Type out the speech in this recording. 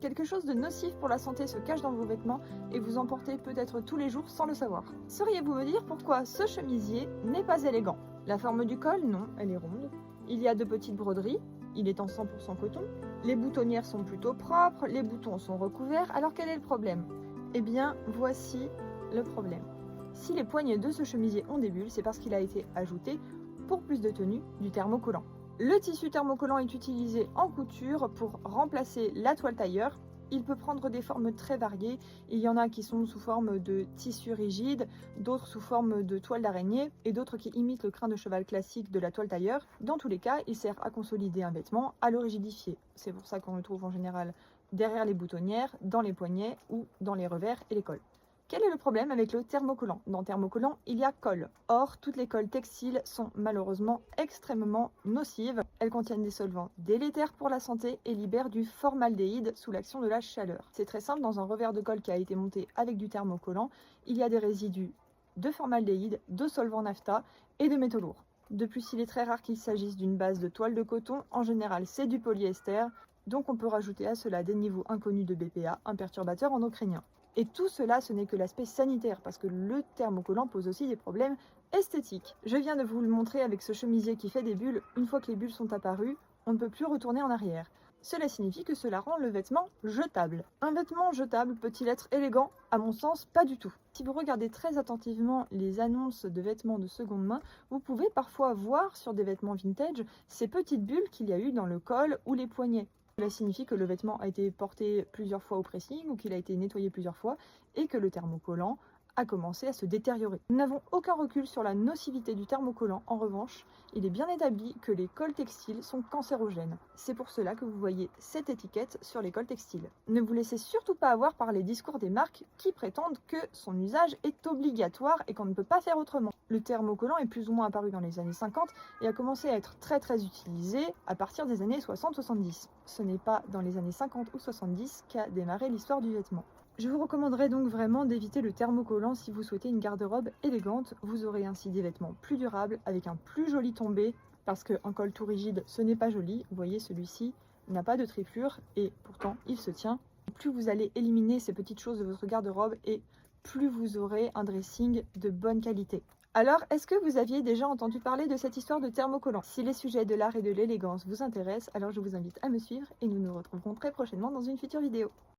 Quelque chose de nocif pour la santé se cache dans vos vêtements et vous en portez peut-être tous les jours sans le savoir. Sauriez-vous me dire pourquoi ce chemisier n'est pas élégant? La forme du col, non, elle est ronde. Il y a de petites broderies, il est en 100% coton. Les boutonnières sont plutôt propres, les boutons sont recouverts, alors quel est le problème? Eh bien, voici le problème. Si les poignets de ce chemisier ont des bulles, c'est parce qu'il a été ajouté, pour plus de tenue, du thermocollant. Le tissu thermocollant est utilisé en couture pour remplacer la toile tailleur. Il peut prendre des formes très variées. Il y en a qui sont sous forme de tissu rigide, d'autres sous forme de toile d'araignée et d'autres qui imitent le crin de cheval classique de la toile tailleur. Dans tous les cas, il sert à consolider un vêtement, à le rigidifier. C'est pour ça qu'on le trouve en général derrière les boutonnières, dans les poignets ou dans les revers et les cols. Quel est le problème avec le thermocollant? Dans thermocollant, il y a colle. Or, toutes les colles textiles sont malheureusement extrêmement nocives. Elles contiennent des solvants délétères pour la santé et libèrent du formaldéhyde sous l'action de la chaleur. C'est très simple, dans un revers de colle qui a été monté avec du thermocollant, il y a des résidus de formaldéhyde, de solvant naphta et de métaux lourds. De plus, il est très rare qu'il s'agisse d'une base de toile de coton. En général, c'est du polyester. Donc on peut rajouter à cela des niveaux inconnus de BPA, un perturbateur endocrinien. Et tout cela, ce n'est que l'aspect sanitaire, parce que le thermocollant pose aussi des problèmes esthétiques. Je viens de vous le montrer avec ce chemisier qui fait des bulles. Une fois que les bulles sont apparues, on ne peut plus retourner en arrière. Cela signifie que cela rend le vêtement jetable. Un vêtement jetable peut-il être élégant? À mon sens, pas du tout. Si vous regardez très attentivement les annonces de vêtements de seconde main, vous pouvez parfois voir sur des vêtements vintage ces petites bulles qu'il y a eu dans le col ou les poignets. Cela signifie que le vêtement a été porté plusieurs fois au pressing ou qu'il a été nettoyé plusieurs fois et que le thermocollant a commencé à se détériorer. Nous n'avons aucun recul sur la nocivité du thermocollant. En revanche, il est bien établi que les colles textiles sont cancérogènes. C'est pour cela que vous voyez cette étiquette sur les colles textiles. Ne vous laissez surtout pas avoir par les discours des marques qui prétendent que son usage est obligatoire et qu'on ne peut pas faire autrement. Le thermocollant est plus ou moins apparu dans les années 50 et a commencé à être très utilisé à partir des années 60-70. Ce n'est pas dans les années 50 ou 70 qu'a démarré l'histoire du vêtement. Je vous recommanderais donc vraiment d'éviter le thermocollant si vous souhaitez une garde-robe élégante. Vous aurez ainsi des vêtements plus durables avec un plus joli tombé, parce qu'un col tout rigide, ce n'est pas joli. Vous voyez, celui-ci n'a pas de triplure et pourtant il se tient. Plus vous allez éliminer ces petites choses de votre garde-robe et plus vous aurez un dressing de bonne qualité. Alors, est-ce que vous aviez déjà entendu parler de cette histoire de thermocollant? Si les sujets de l'art et de l'élégance vous intéressent, alors je vous invite à me suivre et nous nous retrouverons très prochainement dans une future vidéo.